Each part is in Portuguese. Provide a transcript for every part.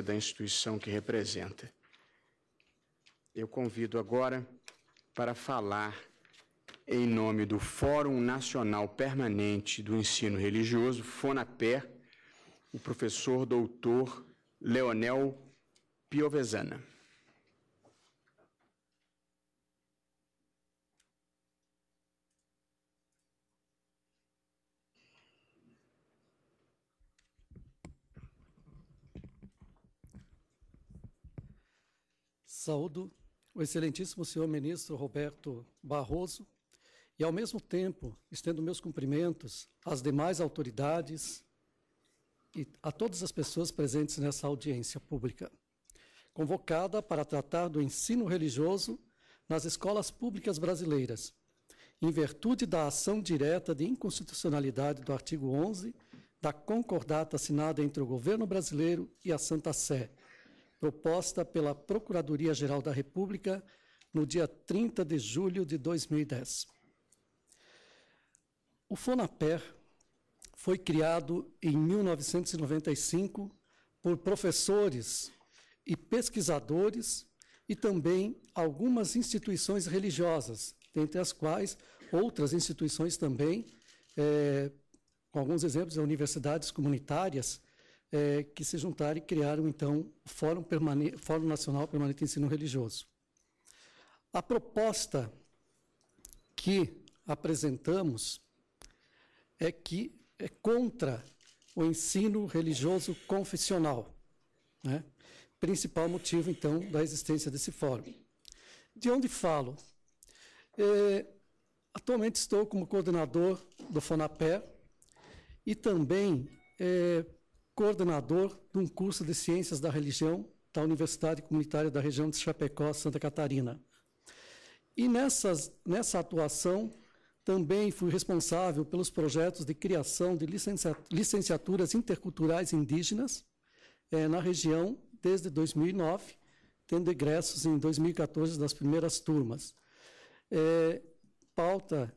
da instituição que representa. Eu convido agora para falar em nome do Fórum Nacional Permanente do Ensino Religioso, FONAPER, o professor doutor Leonel Piovesana. Saúdo o excelentíssimo senhor ministro Roberto Barroso e, ao mesmo tempo, estendo meus cumprimentos às demais autoridades e a todas as pessoas presentes nessa audiência pública, convocada para tratar do ensino religioso nas escolas públicas brasileiras, em virtude da ação direta de inconstitucionalidade do artigo 11 da concordata assinada entre o governo brasileiro e a Santa Sé, proposta pela Procuradoria-Geral da República no dia 30 de julho de 2010. O FONAPER foi criado em 1995 por professores e pesquisadores e também algumas instituições religiosas, dentre as quais outras instituições também, com alguns exemplos, universidades comunitárias, que se juntaram e criaram, então, o Fórum Nacional Permanente de Ensino Religioso. A proposta que apresentamos é contra o ensino religioso confessional, né? Principal motivo, então, da existência desse fórum. De onde falo? Atualmente estou como coordenador do FONAPER e também coordenador de um curso de Ciências da Religião da Universidade Comunitária da região de Chapecó, Santa Catarina. E nessa atuação também fui responsável pelos projetos de criação de licenciaturas interculturais indígenas na região desde 2009, tendo egressos em 2014 das primeiras turmas. Pauta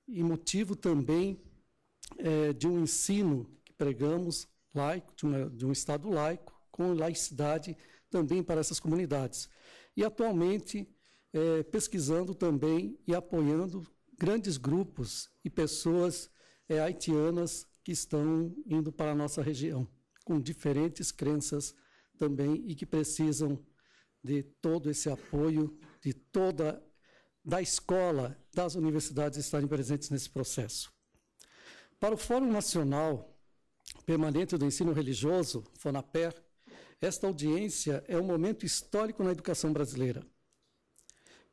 e motivo também de um ensino que pregamos laico, de um Estado laico, com laicidade também para essas comunidades. E, atualmente, pesquisando também e apoiando grandes grupos e pessoas haitianas que estão indo para a nossa região, com diferentes crenças também e que precisam de todo esse apoio, da escola, das universidades estarem presentes nesse processo. Para o Fórum Nacional Permanente do Ensino Religioso, FONAPER, esta audiência é um momento histórico na educação brasileira,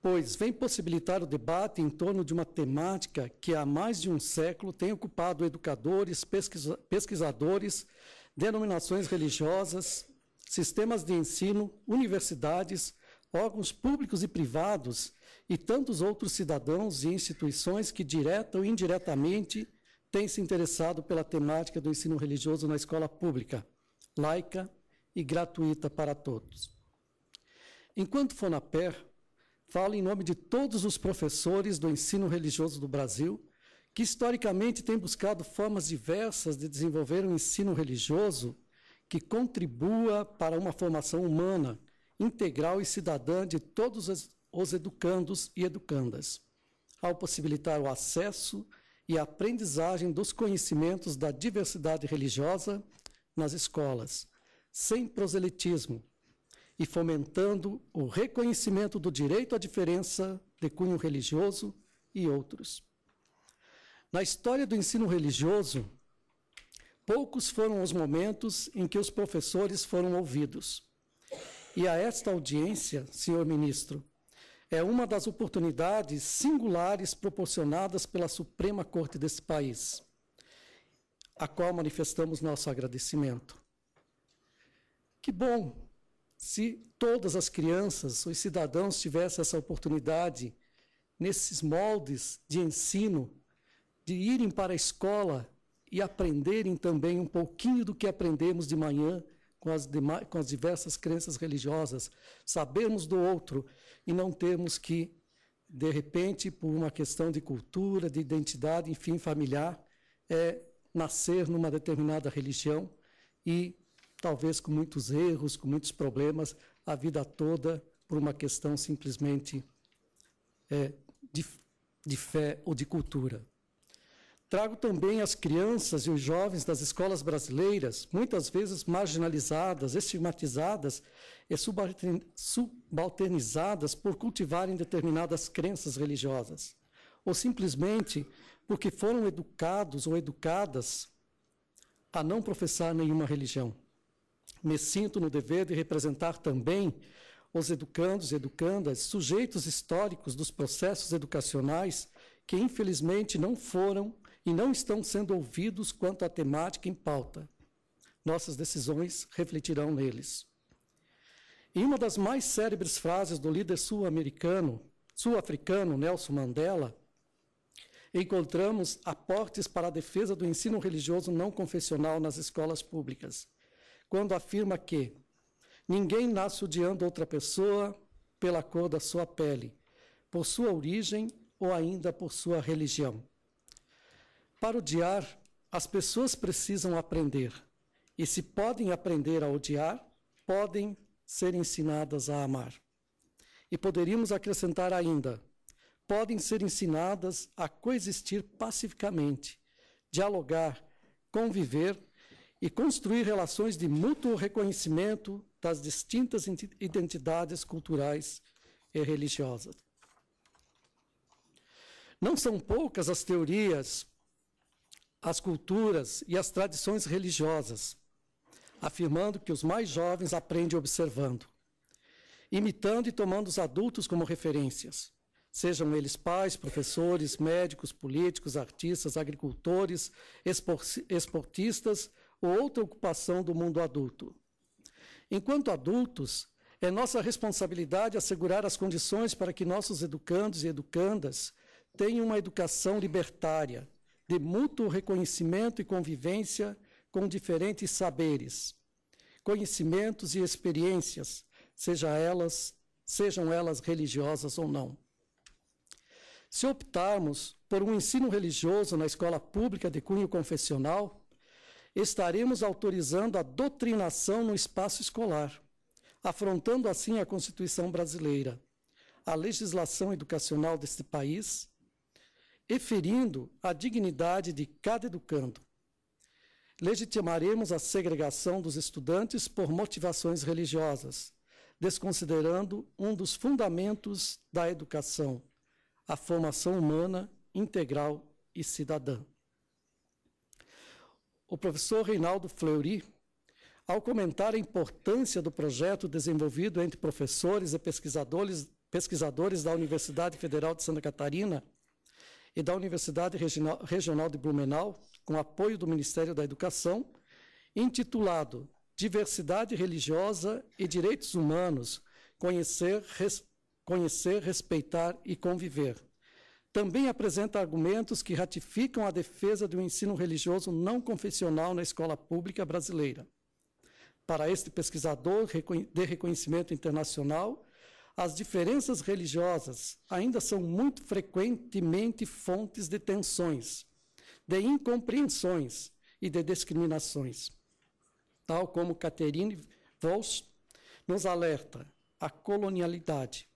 pois vem possibilitar o debate em torno de uma temática que há mais de um século tem ocupado educadores, pesquisadores, denominações religiosas, sistemas de ensino, universidades, órgãos públicos e privados e tantos outros cidadãos e instituições que, direta ou indiretamente, tem se interessado pela temática do ensino religioso na escola pública, laica e gratuita para todos. Enquanto FONAPER, falo em nome de todos os professores do ensino religioso do Brasil, que historicamente têm buscado formas diversas de desenvolver um ensino religioso que contribua para uma formação humana, integral e cidadã de todos os educandos e educandas, ao possibilitar o acesso e a aprendizagem dos conhecimentos da diversidade religiosa nas escolas, sem proselitismo, e fomentando o reconhecimento do direito à diferença de cunho religioso e outros. Na história do ensino religioso, poucos foram os momentos em que os professores foram ouvidos. E a esta audiência, senhor ministro, é uma das oportunidades singulares proporcionadas pela Suprema Corte desse país, a qual manifestamos nosso agradecimento. Que bom se todas as crianças, os cidadãos tivessem essa oportunidade, nesses moldes de ensino, de irem para a escola e aprenderem também um pouquinho do que aprendemos de manhã, com as diversas crenças religiosas, sabermos do outro e não termos que, de repente, por uma questão de cultura, de identidade, enfim, familiar, nascer numa determinada religião e talvez com muitos erros, com muitos problemas, a vida toda, por uma questão simplesmente de fé ou de cultura. Trago também as crianças e os jovens das escolas brasileiras, muitas vezes marginalizadas, estigmatizadas e subalternizadas por cultivarem determinadas crenças religiosas, ou simplesmente porque foram educados ou educadas a não professar nenhuma religião. Me sinto no dever de representar também os educandos e educandas, sujeitos históricos dos processos educacionais que, infelizmente, não foram e não estão sendo ouvidos quanto à temática em pauta. Nossas decisões refletirão neles. Em uma das mais célebres frases do líder sul-africano Nelson Mandela, encontramos aportes para a defesa do ensino religioso não confessional nas escolas públicas, quando afirma que ninguém nasce odiando outra pessoa pela cor da sua pele, por sua origem ou ainda por sua religião. Para odiar, as pessoas precisam aprender. E se podem aprender a odiar, podem ser ensinadas a amar. E poderíamos acrescentar ainda, podem ser ensinadas a coexistir pacificamente, dialogar, conviver e construir relações de mútuo reconhecimento das distintas identidades culturais e religiosas. Não são poucas as teorias, as culturas e as tradições religiosas, afirmando que os mais jovens aprendem observando, imitando e tomando os adultos como referências, sejam eles pais, professores, médicos, políticos, artistas, agricultores, esportistas ou outra ocupação do mundo adulto. Enquanto adultos, é nossa responsabilidade assegurar as condições para que nossos educandos e educandas tenham uma educação libertária, de mútuo reconhecimento e convivência com diferentes saberes, conhecimentos e experiências, sejam elas religiosas ou não. Se optarmos por um ensino religioso na escola pública de cunho confessional, estaremos autorizando a doutrinação no espaço escolar, afrontando assim a Constituição brasileira, a legislação educacional deste país, e ferindo a dignidade de cada educando. Legitimaremos a segregação dos estudantes por motivações religiosas, desconsiderando um dos fundamentos da educação, a formação humana, integral e cidadã. O professor Reinaldo Fleury, ao comentar a importância do projeto desenvolvido entre professores e pesquisadores da Universidade Federal de Santa Catarina e da Universidade Regional de Blumenau, com apoio do Ministério da Educação, intitulado Diversidade Religiosa e Direitos Humanos, Conhecer, Respeitar e Conviver. Também apresenta argumentos que ratificam a defesa do ensino religioso não confessional na escola pública brasileira. Para este pesquisador de reconhecimento internacional, as diferenças religiosas ainda são muito frequentemente fontes de tensões, de incompreensões e de discriminações. Tal como Catherine Walsh nos alerta, a colonialidade,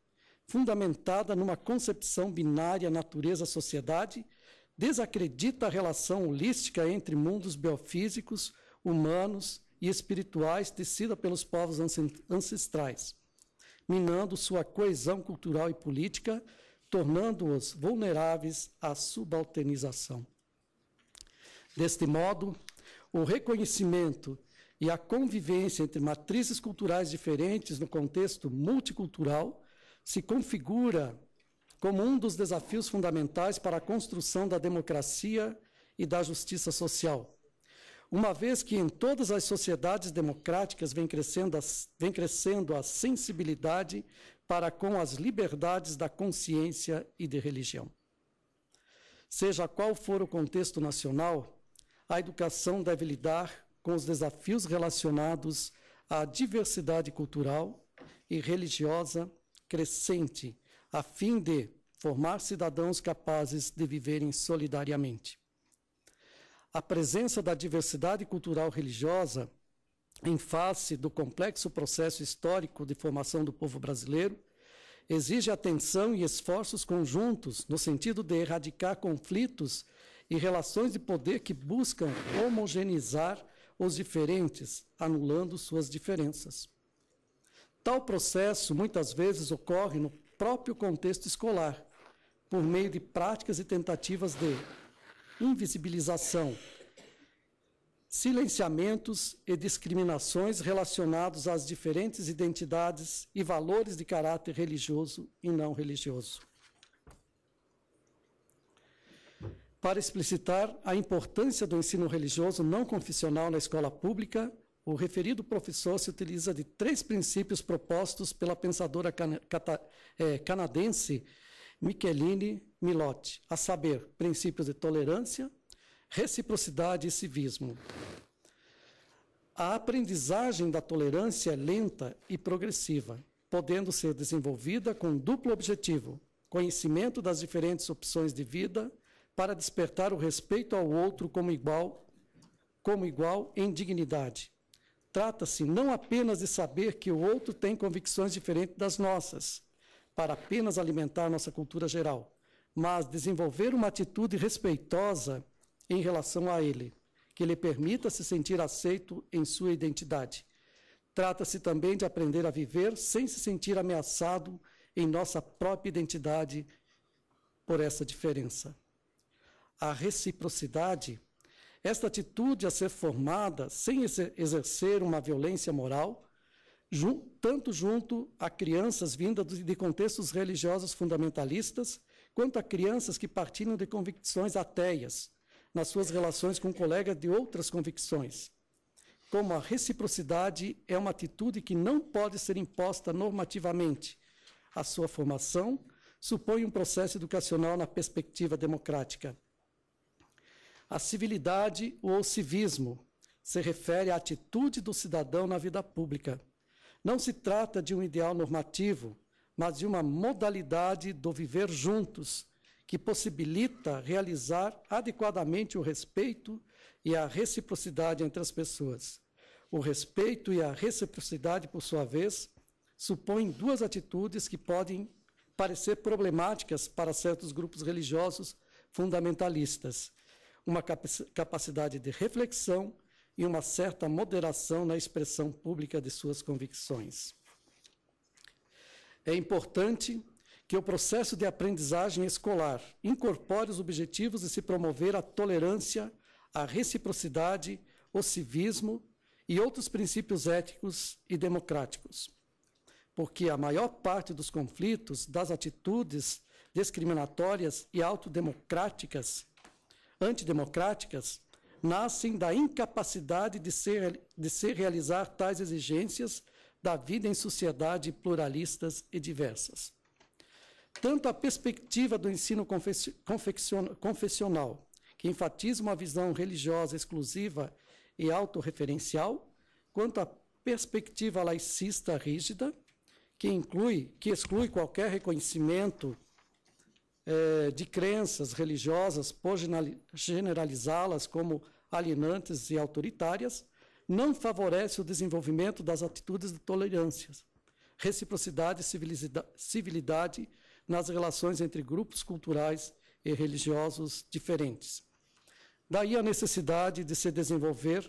fundamentada numa concepção binária natureza-sociedade, desacredita a relação holística entre mundos biofísicos, humanos e espirituais tecida pelos povos ancestrais, minando sua coesão cultural e política, tornando-os vulneráveis à subalternização. Deste modo, o reconhecimento e a convivência entre matrizes culturais diferentes no contexto multicultural se configura como um dos desafios fundamentais para a construção da democracia e da justiça social, uma vez que em todas as sociedades democráticas vem crescendo a sensibilidade para com as liberdades da consciência e de religião. Seja qual for o contexto nacional, a educação deve lidar com os desafios relacionados à diversidade cultural e religiosa crescente, a fim de formar cidadãos capazes de viverem solidariamente. A presença da diversidade cultural religiosa em face do complexo processo histórico de formação do povo brasileiro, exige atenção e esforços conjuntos no sentido de erradicar conflitos e relações de poder que buscam homogeneizar os diferentes, anulando suas diferenças. Tal processo, muitas vezes, ocorre no próprio contexto escolar, por meio de práticas e tentativas de invisibilização, silenciamentos e discriminações relacionados às diferentes identidades e valores de caráter religioso e não religioso. Para explicitar a importância do ensino religioso não confessional na escola pública, o referido professor se utiliza de 3 princípios propostos pela pensadora canadense Micheline Milotti, a saber, princípios de tolerância, reciprocidade e civismo. A aprendizagem da tolerância é lenta e progressiva, podendo ser desenvolvida com duplo objetivo: conhecimento das diferentes opções de vida para despertar o respeito ao outro como igual em dignidade. Trata-se não apenas de saber que o outro tem convicções diferentes das nossas, para apenas alimentar nossa cultura geral, mas desenvolver uma atitude respeitosa em relação a ele, que lhe permita se sentir aceito em sua identidade. Trata-se também de aprender a viver sem se sentir ameaçado em nossa própria identidade por essa diferença. A reciprocidade, esta atitude a ser formada sem exercer uma violência moral, tanto junto a crianças vindas de contextos religiosos fundamentalistas, quanto a crianças que partilham de convicções ateias, nas suas relações com colegas de outras convicções. Como a reciprocidade é uma atitude que não pode ser imposta normativamente. A sua formação supõe um processo educacional na perspectiva democrática. A civilidade ou civismo se refere à atitude do cidadão na vida pública. Não se trata de um ideal normativo, mas de uma modalidade do viver juntos, que possibilita realizar adequadamente o respeito e a reciprocidade entre as pessoas. O respeito e a reciprocidade, por sua vez, supõem 2 atitudes que podem parecer problemáticas para certos grupos religiosos fundamentalistas: uma capacidade de reflexão e uma certa moderação na expressão pública de suas convicções. É importante que o processo de aprendizagem escolar incorpore os objetivos de se promover a tolerância, a reciprocidade, o civismo e outros princípios éticos e democráticos. Porque a maior parte dos conflitos, das atitudes discriminatórias e antidemocráticas, nascem da incapacidade de se realizar tais exigências da vida em sociedade pluralistas e diversas. Tanto a perspectiva do ensino confessional, que enfatiza uma visão religiosa exclusiva e autorreferencial, quanto a perspectiva laicista rígida, que exclui qualquer reconhecimento de crenças religiosas por generalizá-las como alienantes e autoritárias, não favorece o desenvolvimento das atitudes de tolerância, reciprocidade e civilidade nas relações entre grupos culturais e religiosos diferentes. Daí a necessidade de se desenvolver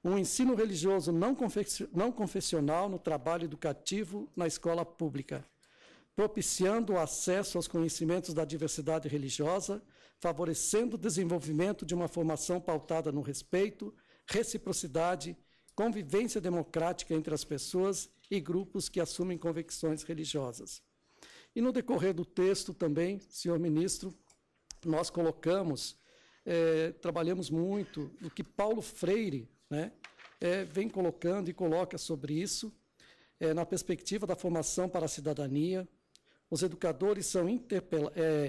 um ensino religioso não confessional no trabalho educativo na escola pública, propiciando o acesso aos conhecimentos da diversidade religiosa, favorecendo o desenvolvimento de uma formação pautada no respeito, reciprocidade, convivência democrática entre as pessoas e grupos que assumem convicções religiosas. E no decorrer do texto também, senhor ministro, nós trabalhamos muito no que Paulo Freire, vem colocando e coloca sobre isso, na perspectiva da formação para a cidadania. Os educadores são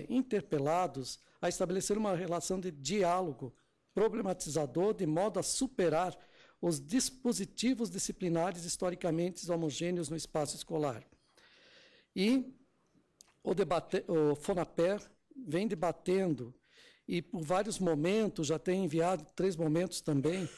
interpelados a estabelecer uma relação de diálogo problematizador de modo a superar os dispositivos disciplinares historicamente homogêneos no espaço escolar. E o FONAPER vem debatendo, e por vários momentos, já tem enviado 3 momentos também,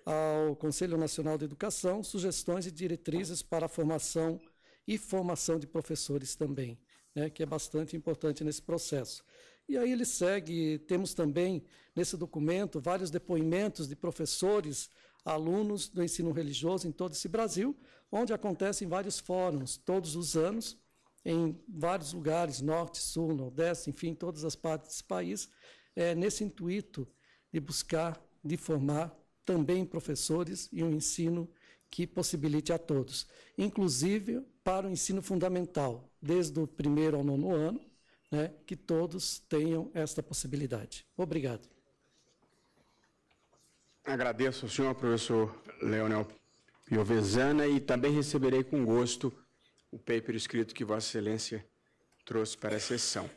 ao Conselho Nacional de Educação sugestões e diretrizes para a formação e formação de professores também, né, que é bastante importante nesse processo. E aí ele segue, temos também nesse documento vários depoimentos de professores, alunos do ensino religioso em todo esse Brasil, onde acontecem vários fóruns todos os anos, em vários lugares, norte, sul, nordeste, enfim, todas as partes desse país, nesse intuito de buscar, de formar também professores e um ensino que possibilite a todos, inclusive para o ensino fundamental, desde o 1º ao 9º ano, né, que todos tenham esta possibilidade. Obrigado. Agradeço ao senhor, professor Leonel Piovesana, e também receberei com gosto o paper escrito que Vossa Excelência trouxe para a sessão.